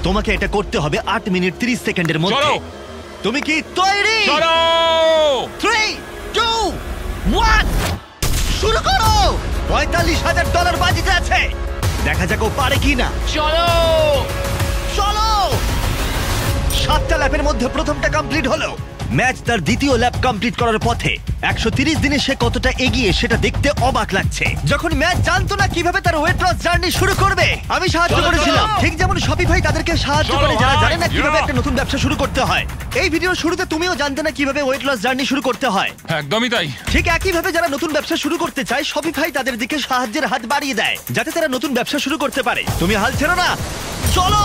তোমাকে এটা করতে হবে 8 মিনিট 30 সেকেন্ডের মধ্যে। চলো। তুমি কি তৈরি? চলো! 3, 2, 1, শুরু করো। $45,000 বাজিতে আছে, দেখা যাক ও পারে কিনা। চলো চলো। 7টা ল্যাপের মধ্যে প্রথমটা কমপ্লিট হলো। ম্যাচ তার দ্বিতীয় ল্যাপ কমপ্লিট করার পথে। 130 দিনে সে কতটা এগিয়ে সেটা দেখতে অবাক লাগছে। যখন ম্যাচ জানতো না কিভাবে তার ওয়েট লস জার্নি শুরু করবে, আমি সাহায্য চলো, করেছিলাম। চলো। ঠিক যেমন শপিফাই তাদেরকে সাহায্য চলো করে যারা ভাই, জানে না কিভাবে ইয়া। একটা নতুন ব্যবসা শুরু করতে হয়। এই ভিডিওর শুরুতে তুমিও জানতে না কিভাবে ওয়েট লস জার্নি শুরু করতে হয়। একদমই তাই। ঠিক একইভাবে যারা নতুন ব্যবসা শুরু করতে চায়, শপিফাই তাদের দিকে সাহায্যের হাত বাড়িয়ে দেয় যাতে তারা নতুন ব্যবসা শুরু করতে পারে। তুমি হাল ছেড়ো না, চলো।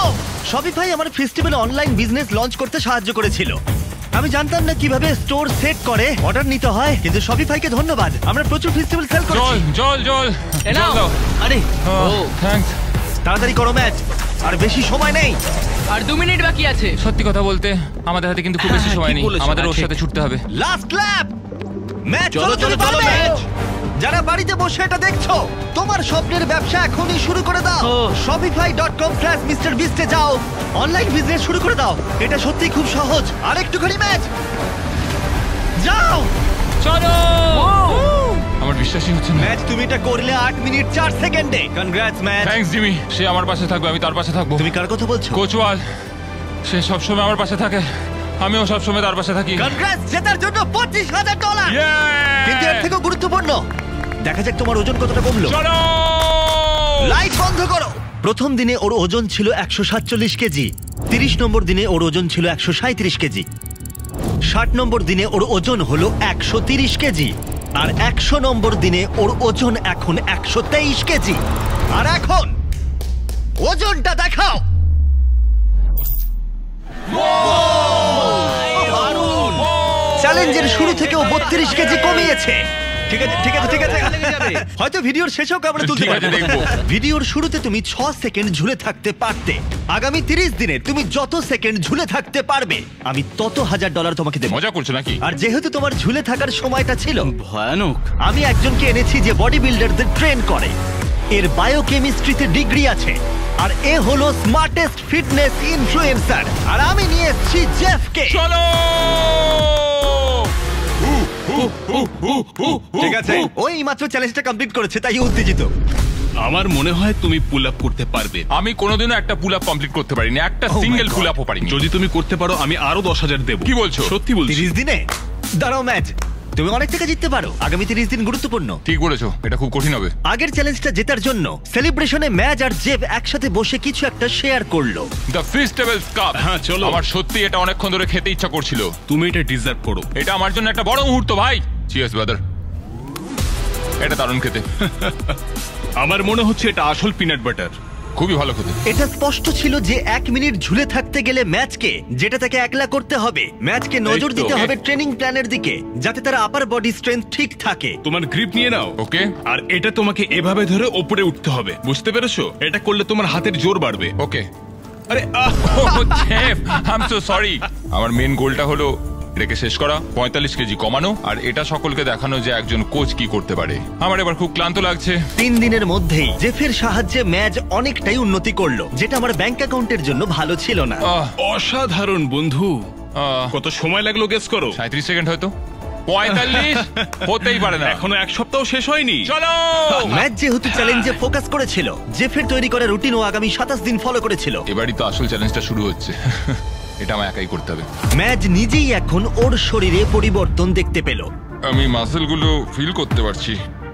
শপিফাই আমার ফেস্টিভ্যালে অনলাইন বিজনেস লঞ্চ করতে সাহায্য করেছিল। আমি জানতাম না কিভাবে স্টোর সেট করে অর্ডার নিতে হয়, কিন্তু শপিফাইকে ধন্যবাদ, আমরা প্রচুর ফেস্টিভ্যাল সেল জল করেছি। জল জল এ নাও। জল দাও। আরে থ্যাঙ্কস। তাড়াতাড়ি করো ম্যাচ, আর বেশি সময় নেই। আর 2 মিনিট বাকি আছে। সত্যি কথা বলতে আমাদের হাতে কিন্তু খুব বেশি হ্যাঁ, সময় ঠিক নেই, বলেছো, আমাদের ওর ঠিক। সাথে ছুটতে হবে। লাস্ট ল্যাপ। ম্যাচ চলো, চলো চলো, চলো চলো, চলো ম্যাচ। যারা বাড়িতে বসে এটা দেখছো, তোমার স্বপ্নের ব্যবসা এখনই শুরু করে দাও। ও। shopify.com/MrBeast এ যাও, অনলাইন বিজনেস শুরু করে দাও। এটা সত্যি খুব সহজ। আর একটুখানি ম্যাচ, যাও। চলো! আমার বিশ্বাসই হচ্ছে না। ম্যাচ তুমি এটা করলে 8 মিনিট 4 সেকেন্ডে। Congrats match. থ্যাঙ্কস জিমি, সে আমার পাশে থাকবে, আমি তার পাশে থাকবো। তুমি কার কথা বলছো? কোচওয়াল, সে সবসময় আমার পাশে থাকে, আমিও সবসময় তার পাশে থাকি। কনগ্রাটস, জেতার জন্য $25,000। Yeah! কিন্তু এর থেকেও গুরুত্বপূর্ণ, দেখা যাক তোমার ওজন কতটা কমলো। চলো! লাইট বন্ধ করো। প্রথম দিনে ওর ওজন ছিল 147 কেজি। 30 নম্বর দিনে ওর ওজন ছিল 137 কেজি। 60 নম্বর দিনে ওর ওজন হলো 130 কেজি। আর 100 নম্বর দিনে ওর ওজন এখন 123 কেজি। আর এখন ওজনটা দেখাও। দারুণ! চ্যালেঞ্জের শুরু থেকে ও 32 কেজি কমিয়েছে। ঠিক আছে ঠিক আছে ঠিক আছে, হয়তো ভিডিওর শেষেও আমরা তুলতে ঠিক আছে, পারবো। দেখবো। ভিডিওর শুরুতে তুমি 6 সেকেন্ড ঝুলে থাকতে পারতে। আগামী 30 দিনে তুমি যত সেকেন্ড ঝুলে থাকতে পারবে, আমি তত $1,000 তোমাকে দেবো। মজা করছো নাকি? আর যেহেতু তোমার ঝুলে থাকার সময়টা ছিল, ভয়ানক। আমি একজনকে এনেছি যে বডি বিল্ডারদের ট্রেন করে। এর বায়োকেমিস্ট্রিতে ডিগ্রি আছে, আর এ হলো স্মার্টেস্ট ফিটনেস ইনফ্লুয়েন্সার। আর আমি নিয়ে এসেছি জেফকে। চলো! ঠিক আছে, ওই মাত্র চ্যালেঞ্জটা কমপ্লিট করেছে, তাই উত্তেজিত। আমার মনে হয় তুমি পুল আপ করতে পারবে। আমি কোনোদিনও একটা পুল আপ কমপ্লিট করতে পারিনি, একটা সিঙ্গেল পুল আপও পারিনি। যদি তুমি করতে পারো আমি আরো 10,000 দেবো। কি বলছো? সত্যি বলছি। 30 দিনে? দাঁড়াও ম্যাচ, তুমি অনেক টাকা জিততে পারো। আগামী 30 দিন গুরুত্বপূর্ণ। ঠিক বলেছো, এটা খুব কঠিন হবে। আগের চ্যালেঞ্জটা জেতার জন্য সেলিব্রেশনে ম্যাচ আর জেব একসাথে বসে কিছু একটা শেয়ার করলো। The festivals cup. হ্যাঁ, চলো। আমার সত্যি এটা অনেকক্ষণ ধরে খেতে ইচ্ছা করছিল। তুমি এটা ডিজার্ভ করো। এটা আমার জন্য একটা বড় মুহূর্ত ভাই। Cheers brother. এটা দারুণ খেতে। আমার মনে হচ্ছে এটা আসল পিনাট বাটার। খুবই ভালো খেতে। এটা স্পষ্ট ছিল যে 1 মিনিট ঝুলে থাকতে গেলে ম্যাচকে, যেটা তাকে একলা করতে হবে, ম্যাচকে নজর এই তো। দিতে হবে ট্রেনিং প্ল্যানের দিকে, যাতে তার আপার বডি স্ট্রেংথ ঠিক থাকে। তোমার গ্রিপ নিয়ে নাও। ওকে। আর এটা তোমাকে এভাবে ধরে উপরে উঠতে হবে, বুঝতে পেরেছো? এটা করলে তোমার হাতের জোর বাড়বে। ওকে। আরে ah! Chef, I am so sorry. আমার মেন গোলটা হলো এটাকে শেষ করা, 45 কেজি কমানো, আর এটা সকলকে দেখানো যে একজন কোচ কি করতে পারে। আমার এবার খুব ক্লান্ত লাগছে। 3 দিনের মধ্যেই জেফের সাহায্যে ম্যাচ অনেকটাই উন্নতি করলো, যেটা আমার ব্যাংক অ্যাকাউন্টের জন্য ভালো ছিল না। অসাধারণ বন্ধু। কত সময় লাগলো গেস করো? 37 সেকেন্ড হয়তো। 45 হতেই পারে না। এখনো 1 সপ্তাহ শেষ হয়নি। চলো। ম্যাচ যেহেতু চ্যালেঞ্জে ফোকাস করেছিল, জেফের তৈরি করা রুটিন ও আগামী 27 দিন ফলো করেছিল। এবারই তো আসল চ্যালেঞ্জটা শুরু হচ্ছে। এটা আমায় একাই করতে হবে। ম্যাচ নিজেই এখন ওর শরীরে পরিবর্তন দেখতে পেল। আমি মাসেলগুলো ফিল করতে পারছি।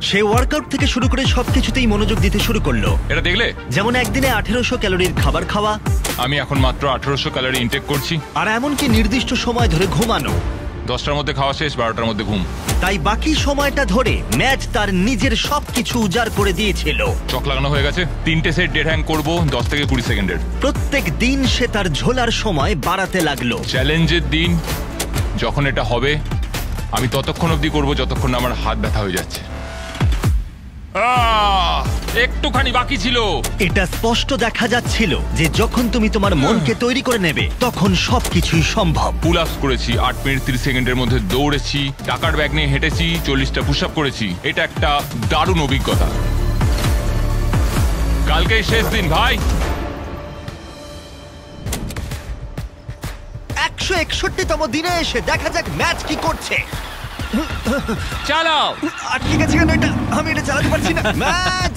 সে ওয়ার্কআউট থেকে শুরু করে সবকিছুতেই মনোযোগ দিতে শুরু করলো। এটা দেখলে? যেমন একদিনে 1800 ক্যালোরির খাবার খাওয়া, আমি এখন মাত্র 1800 ক্যালোরি ইনটেক করছি। আর এমনকি নির্দিষ্ট সময় ধরে ঘুমানো। 10টার মধ্যে খাওয়া শেষ, 12টার মধ্যে ঘুম। তাই বাকি সময়টা ধরে ম্যাচ তার নিজের সবকিছু উজাড় করে দিয়েছিল। চক লাগানো হয়ে গেছে। 3টে সেট ডেড হ্যাং করবো 10 থেকে 20 সেকেন্ডের। প্রত্যেক দিন সে তার ঝোলার সময় বাড়াতে লাগলো। চ্যালেঞ্জের দিন যখন এটা হবে, আমি ততক্ষণ অবধি করবো যতক্ষণ না আমার হাত ব্যথা হয়ে যাচ্ছে। একটুখানি বাকি ছিল। এটা স্পষ্ট দেখা যাচ্ছিল যে যখন তুমি তোমার মনকে তৈরি করে নেবে, তখন সবকিছুই সম্ভব। পুল আপস করেছি 8 মিনিট 30 সেকেন্ডের মধ্যে, দৌড়েছি, টাকার ব্যাগ নিয়ে হেঁটেছি, 40টা পুশ আপ করেছি। এটা একটা দারুণ অভিজ্ঞতা। কালকেই শেষ দিন ভাই। 161তম দিনে এসে দেখা যাক ম্যাচ কি করছে। চালাও। আটকে গেছে কেন এটা? আমি এটা চালাতে পারছি না। ম্যাচ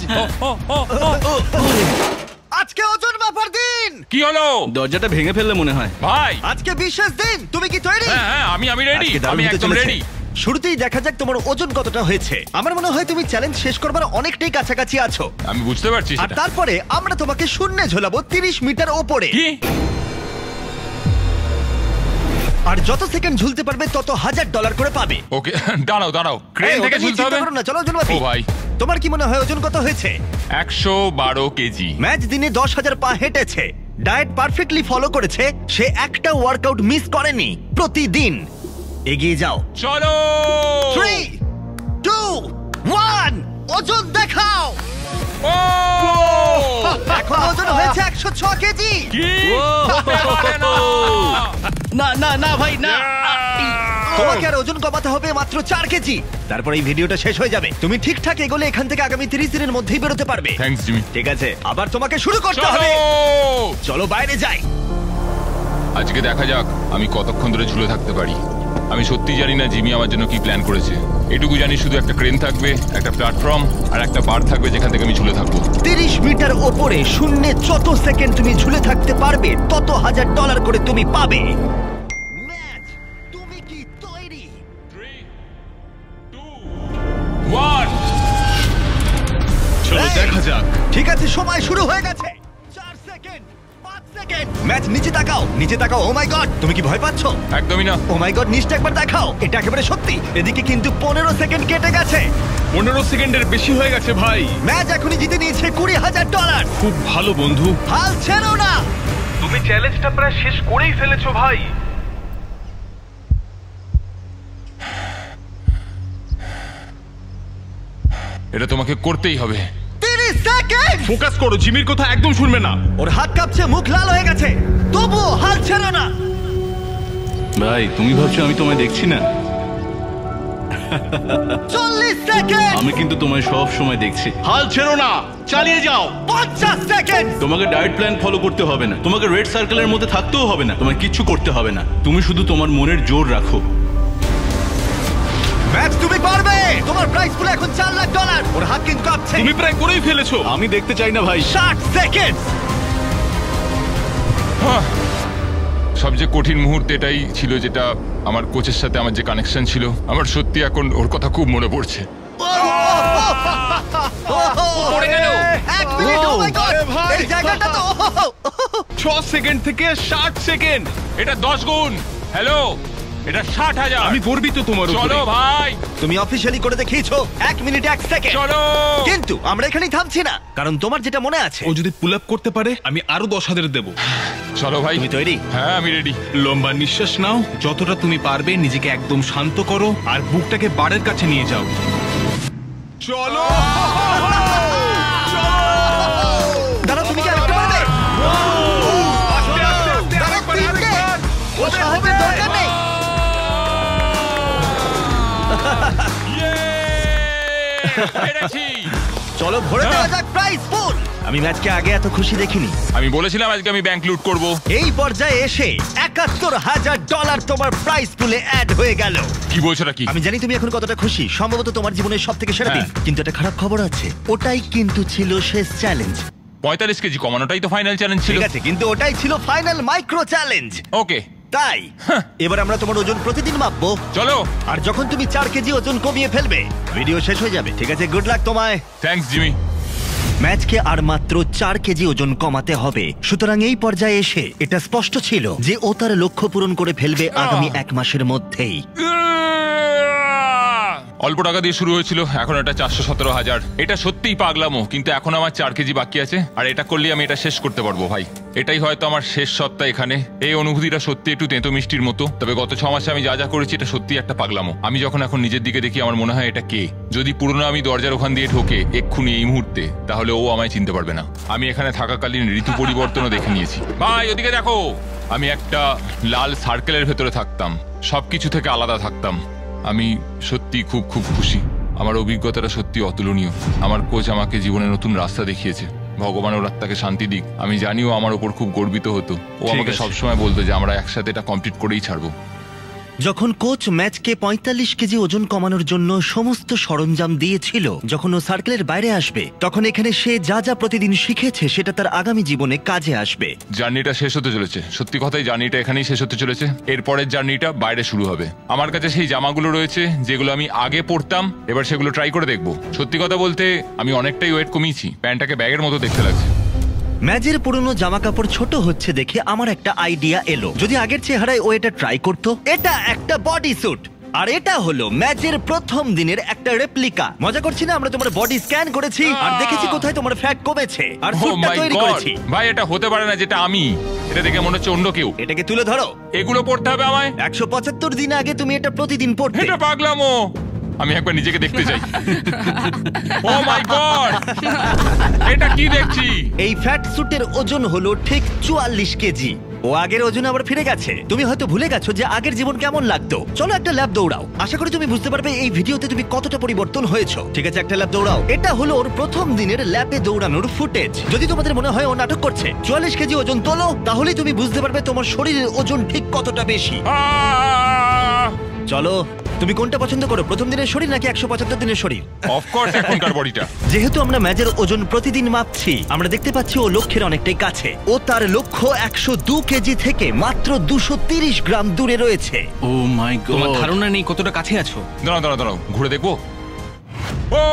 আজকে ওজন মাপার দিন। কি হলো? দরজাটা ভেঙে ফেললে মনে হয়। ভাই আজকে বিশেষ দিন। তুমি কি তৈরি? হ্যাঁ, আমি রেডি। আজকে দারুণ আমি হতে একদম চলেছে। রেডি। শুরুতেই দেখা যাক তোমার ওজন কতটা হয়েছে। আমার মনে হয় তুমি চ্যালেঞ্জ শেষ করবার অনেকটাই কাছাকাছি আছো। আমি বুঝতে পারছি আর সেটা। তারপরে আমরা তোমাকে শূন্যে ঝোলাবো 30 মিটার ওপরে। কি? আর যত সেকেন্ড ঝুলতে পারবে তত $1000 করে পাবে। ওকে, দাঁড়াও। ক্রেন থেকে ঝুলতে হবে। না, চলো ঝুলবাতি। ও ভাই, তোমার কি মনে হয় ওজন কত হয়েছে? 112 কেজি। ম্যাচ দিনে 10,000 পা হেঁটেছে, ডায়েট পারফেক্টলি ফলো করেছে, সে একটা ওয়ার্কআউট মিস করেনি প্রতিদিন। এগিয়ে যাও। চলো। 3, 2, 1, ওজন দেখাও। ও! এখন ওজন হয়েছে 106 কেজি। কি? হতে পারে না। না ভাই না। তোমাকে আর ওজন কমাতে হবে মাত্র 4 কেজি। তারপর এই ভিডিওটা শেষ হয়ে যাবে। তুমি ঠিকঠাক এগোলে এখান থেকে আগামী 30 দিনের মধ্যেই বেরোতে পারবে। Thanks Jimmy. ঠিক আছে, আবার তোমাকে শুরু করতে হবে। চলো বাইরে যাই। আজকে দেখা যাক আমি কতক্ষণ ধরে ঝুলে থাকতে পারি। আমি সত্যি জানি না জিমি আমার জন্য কি প্ল্যান করেছে। এটুকু জানি শুধু একটা ক্রেন থাকবে, একটা প্ল্যাটফর্ম আর একটা বার থাকবে যেখান থেকে আমি ঝুলে থাকবো। 30 মিটার ওপরে শূন্যে যত সেকেন্ড তুমি ঝুলে থাকতে পারবে তত $1000 করে তুমি পাবে। ম্যাচ, তুমি কি তৈরি? 3, 2, 1। চলো এই! দেখা যাক। ঠিক আছে, সময় শুরু হয়ে গেছে। 4 সেকেন্ড, 5 সেকেন্ড। ম্যাচ, নিচে তাকাও, নিচে তাকাও। ও মাই গড, তুমি কি ভয় পাচ্ছো? একদমই না। ও মাই গড, নিচটা একবার দেখাও। এটা একেবারে সত্যি। এদিকে কিন্তু 15 সেকেন্ড কেটে গেছে। 15 সেকেন্ডের বেশি হয়ে গেছে ভাই। ম্যাচ এখনই জিতে নিয়েছে $20,000। খুব ভালো বন্ধু। হাল ছেড়ো না। তুমি চ্যালেঞ্জটা প্রায় শেষ করেই ফেলেছো ভাই। এটা তোমাকে করতেই হবে। 30 সেকেন্ড। ফোকাস করো, জিমির কথা একদম শুনবে না। ওর হাত কাঁপছে, মুখ লাল হয়ে গেছে, তবুও হাল ছেড়ো না। ভাই, তুমি ভাবছো আমি তোমায় দেখছি না? 40 সেকেন্ড। আমি কিন্তু তোমায় সব সময় দেখছি। হাল ছেড়ো না, চালিয়ে যাও। 50 সেকেন্ড। তোমাকে ডায়েট প্ল্যান ফলো করতে হবে না, তোমাকে রেড সার্কেলের মধ্যে থাকতেও হবে না, তোমায় কিচ্ছু করতে হবে না। তুমি শুধু তোমার মনের জোর রাখো। ম্যাচ ম্যাচ তুমি পারবে। তোমার প্রাইস পুল এখন $4 লাখ। ওর হাত কিন্তু কাঁপছে। তুমি প্রায় করেই ফেলেছো। আমি দেখতে চাই না ভাই। 60 সেকেন্ড। সবচেয়ে কঠিন মুহূর্ত এটাই ছিল, যেটা আমার কোচের সাথে আমার যে কানেকশন ছিল। আমার সত্যি এখন ওর কথা খুব মনে পড়ছে। পড়ে গেল। 1 মিনিট। ও মাই গড, আরে ভাই। এই জায়গাটা তো 6 সেকেন্ড থেকে 60 সেকেন্ড। এটা 10 গুণ। হ্যালো, এটা 60,000। আমি গর্বিত তোমার উপরে। চলো ভাই, তুমি অফিশিয়ালি করে দেখিয়েছো। 1 মিনিট 1 সেকেন্ড। চলো। কিন্তু আমরা এখানেই থামছি না, কারণ তোমার যেটা মনে আছে। ও যদি পুল আপ করতে পারে আমি আরো 10,000 দেবো। চলো ভাই। তুমি তৈরি? হ্যাঁ, আমি রেডি। লম্বা নিঃশ্বাস নাও, যতটা তুমি পারবে নিজেকে একদম শান্ত করো আর বুকটাকে বারের কাছে নিয়ে যাও। চলো। দাঁড়াও, তুমি কি আরেকটা পারবে? আস্তে আস্তে আস্তে দাঁড়াও, আরেকবার, তিনটে। আরেকবার। ও সাহায্যের দরকার নেই। পেরেছি। চলো ভরে দেওয়া যাক প্রাইস পুল। আমি ম্যাচকে আগে এত খুশি দেখিনি। আমি বলেছিলাম আজকে আমি ব্যাংক লুট করব। এই পর্যায়ে এসে $71,000 তোমার প্রাইস পুলে অ্যাড হয়ে গেল। কি বলছো নাকি? আমি জানি তুমি এখন কতটা খুশি, সম্ভবত তোমার জীবনের সব থেকে সেরা দিন। হ্যাঁ। কিন্তু একটা খারাপ খবর আছে, ওটাই কিন্তু ছিল শেষ চ্যালেঞ্জ। 45 কেজি কমানোটাই তো ফাইনাল চ্যালেঞ্জ ছিল। ঠিক আছে, কিন্তু ওটাই ছিল ফাইনাল মাইক্রো চ্যালেঞ্জ। ওকে, তাই এবার আমরা তোমার ওজন প্রতিদিন মাপবো। চলো। আর যখন তুমি 4 কেজি ওজন কমিয়ে ফেলবে, ভিডিও শেষ হয়ে যাবে। ঠিক আছে, গুড লাক তোমায়। Thanks Jimmy. ম্যাচকে আর মাত্র 4 কেজি ওজন কমাতে হবে। সুতরাং এই পর্যায়ে এসে এটা স্পষ্ট ছিল যে ও তার লক্ষ্য পূরণ করে ফেলবে আগামী 1 মাসের মধ্যেই। অল্প টাকা দিয়ে শুরু হয়েছিল, এখন এটা 417,000। এটা সত্যিই পাগলামো, কিন্তু এখন আমার 4 কেজি বাকি আছে, আর এটা করলে আমি এটা শেষ করতে পারবো ভাই। এটাই হয়তো আমার শেষ সপ্তাহ এখানে। এই অনুভূতিটা সত্যি একটু তেঁতো মিষ্টির মতো। তবে গত 6 মাসে আমি যা যা করেছি এটা সত্যি একটা পাগলামো। আমি যখন এখন নিজের দিকে দেখি আমার মনে হয় এটা কে। যদি পুরনো আমি দরজার ওখান দিয়ে ঢোকে এক্ষুনি এই মুহূর্তে, তাহলে ও আমায় চিনতে পারবে না। আমি এখানে থাকাকালীন ঋতু পরিবর্তনও দেখে নিয়েছি। ভাই ওদিকে দেখো, আমি একটা লাল সার্কেলের ভেতরে থাকতাম, সবকিছু থেকে আলাদা থাকতাম। আমি সত্যি খুব খুব খুশি। আমার অভিজ্ঞতাটা সত্যি অতুলনীয়। আমার কোচ আমাকে জীবনে নতুন রাস্তা দেখিয়েছে। ভগবান ওর আত্মাকে শান্তি দিক। আমি জানিও আমার ওপর খুব গর্বিত হতো। ও আমাকে সবসময় বলতো যে আমরা একসাথে এটা কমপ্লিট করেই ছাড়বো। যখন কোচ ম্যাচকে 45 কেজি ওজন কমানোর জন্য সমস্ত সরঞ্জাম দিয়েছিল, যখন ও সার্কেলের বাইরে আসবে, তখন এখানে সে যা যা প্রতিদিন শিখেছে সেটা তার আগামী জীবনে কাজে আসবে। জার্নিটা শেষ হতে চলেছে। সত্যি কথাই জার্নিটা এখানেই শেষ হতে চলেছে। এরপরের জার্নিটা বাইরে শুরু হবে। আমার কাছে সেই জামাগুলো রয়েছে যেগুলো আমি আগে পরতাম, এবার সেগুলো ট্রাই করে দেখবো। সত্যি কথা বলতে আমি অনেকটাই ওয়েট কমিয়েছি। প্যান্টটাকে ব্যাগের মতো দেখতে লাগছে। ম্যাচের পুরনো জামা কাপড় ছোট হচ্ছে দেখে আমার একটা আইডিয়া এলো। যদি আগের চেহারায় ও এটা ট্রাই করতো। এটা একটা বডি স্যুট, আর এটা হলো ম্যাচের প্রথম দিনের একটা রেপ্লিকা। মজা করছি না, আমরা তোমার বডি স্ক্যান করেছি আর দেখেছি কোথায় তোমার ফ্যাট কমেছে, আর Oh স্যুটটা my তৈরি God! করেছি। ভাই এটা হতে পারে না যেটা আমি। এটা দেখে মনে হচ্ছে অন্য কেউ। এটাকে তুলে ধরো। এগুলো পড়তে হবে আমায়? 175 দিন আগে তুমি এটা প্রতিদিন পড়তে। এটা পাগলামো। আমি একবার নিজেকে দেখতে চাই। ও মাই গড, এটা কি দেখছি? এই ফ্যাট স্যুটের ওজন হলো ঠিক 44 কেজি। ও আগের ওজন আবার ফিরে গেছে। তুমি হয়তো ভুলে গেছো যে আগের জীবন কেমন লাগতো। চলো একটা ল্যাব দৌড়াও। আশা করি তুমি বুঝতে পারবে এই ভিডিওতে তুমি কতটা পরিবর্তন হয়েছো। ঠিক আছে, একটা ল্যাব দৌড়াও। এটা হলো ওর প্রথম দিনের ল্যাবে দৌড়ানোর ফুটেজ। যদি তোমাদের মনে হয় ও নাটক করছে, 44 কেজি ওজন তোলো, তাহলেই তুমি বুঝতে পারবে তোমার শরীরের ওজন ঠিক কতটা বেশি। চলো, তুমি কোনটা পছন্দ করো, প্রথম দিনের শরীর নাকি 175 দিনের শরীর? অফকোর্স এখনকার বডিটা। যেহেতু আমরা ম্যাচের ওজন প্রতিদিন মাপছি, আমরা দেখতে পাচ্ছি ও লক্ষ্যের অনেকটাই কাছে। ও তার লক্ষ্য 102 কেজি থেকে মাত্র 230 গ্রাম দূরে রয়েছে। ও মাই গড, তোমার ধারণা নেই কতটা কাছে আছো। দাঁড়াও দাঁড়াও দাঁড়াও, ঘুরে দেখবো। ও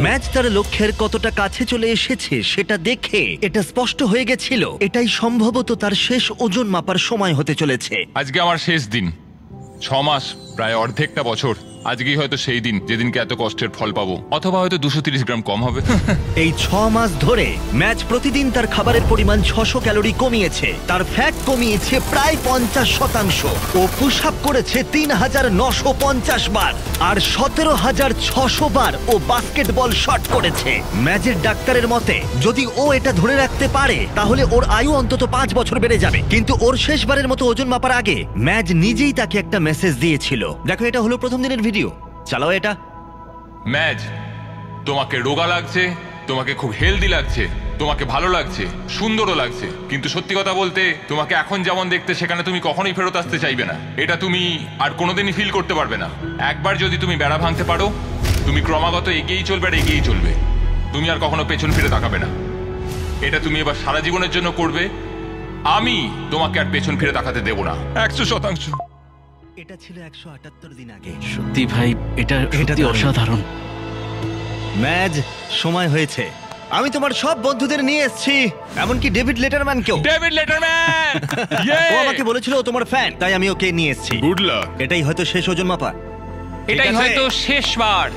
ম্যাচ তার লক্ষ্যের কতটা কাছে চলে এসেছে সেটা দেখে এটা স্পষ্ট হয়ে গেছিল এটাই সম্ভবত তার শেষ ওজন মাপার সময় হতে চলেছে। আজকে আমার শেষ দিন। 6 মাস, প্রায় অর্ধেকটা বছর। আজকেই হয়তো সেই দিন যেদিনকে এত কষ্টের ফল পাবো, অথবা হয়তো 230 গ্রাম কম হবে। এই 6 মাস ধরে ম্যাচ প্রতিদিন তার খাবারের পরিমাণ 600 ক্যালোরি কমিয়েছে, তার ফ্যাট কমিয়েছে প্রায় 50%। ও পুশ আপ করেছে 3950 বার, আর 17600 বার ও বাস্কেটবল শট করেছে। ম্যাচের ডাক্তারের মতে যদি ও এটা ধরে রাখতে পারে তাহলে ওর আয়ু অন্তত 5 বছর বেড়ে যাবে। কিন্তু ওর শেষবারের মতো ওজন মাপার আগে ম্যাচ নিজেই তাকে একটা মেসেজ দিয়েছিল। দেখো, এটা হলো প্রথম দিনের ভিডিও। চালাও এটা। ম্যাচ, তোমাকে রোগা লাগছে, তোমাকে খুব হেলদি লাগছে, তোমাকে ভালো লাগছে, সুন্দরও লাগছে, কিন্তু সত্যি কথা বলতে তোমাকে এখন যেমন দেখতে সেখানে তুমি কখনোই ফেরত আসতে চাইবে না। এটা তুমি আর কোনোদিনই ফিল করতে পারবে না। একবার যদি তুমি বেড়া ভাঙতে পারো, তুমি ক্রমাগত এগিয়েই চলবে আর এগিয়েই চলবে। তুমি আর কখনো পেছন ফিরে তাকাবে না। এটা তুমি এবার সারা জীবনের জন্য করবে। আমি তোমাকে আর পেছন ফিরে তাকাতে দেব না। 100%। এটা ছিল 178 দিন আগে। সত্যি ভাই, এটা সত্যি দারুণ। অসাধারণ। ম্যাজ, সময় হয়েছে। আমি তোমার সব বন্ধুদের নিয়ে এসেছি, এমনকি ডেভিড লেটারম্যানকেও। David Letterman! ও আমাকে বলেছিল ও তোমার ফ্যান, তাই আমি ওকে নিয়ে এসেছি। Good luck. এটাই হয়তো শেষ ওজন মাপা। এটাই ঠিক আছে? হয়তো শেষবার।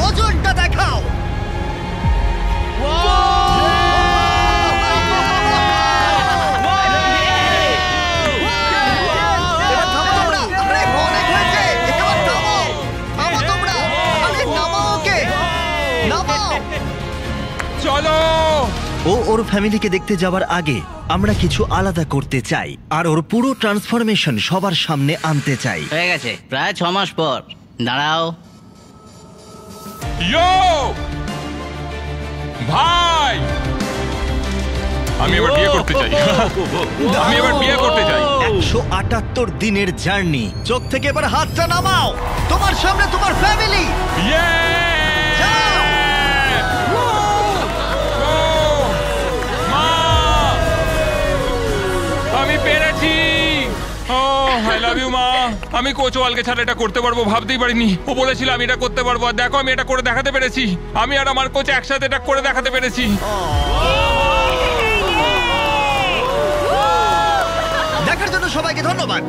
ওজনটা দেখাও। এবার থামো তোমরা। আরে, অনেক হয়েছে। এবার থামো। থামো তোমরা। আরে, নামাও ওকে। নামাও। চলো। ও ওর ফ্যামিলিকে দেখতে যাওয়ার আগে আমরা কিছু আলাদা করতে চাই, আর ওর পুরো ট্রান্সফরমেশন সবার সামনে আনতে চাই। হয়ে গেছে প্রায় 6 মাস পর। দাঁড়াও, ইয়ো ভাই, আমি এবার বিয়ে করতে চাই। আমি এবার বিয়ে করতে চাই। 178 দিনের জার্নি। চোখ থেকে এবার হাতটা নামাও। তোমার সামনে তোমার ফ্যামিলি। আমি পেরেছি। আই লাভ ইউ মা। আমি কোচওয়ালকে ছাড়া এটা করতে পারবো ভাবতেই পারিনি। ও বলেছিল আমি এটা করতে পারবো, আর দেখো আমি এটা করে দেখাতে পেরেছি। আমি আর আমার কোচ একসাথে এটা করে দেখাতে পেরেছি। দেখার জন্য সবাইকে ধন্যবাদ।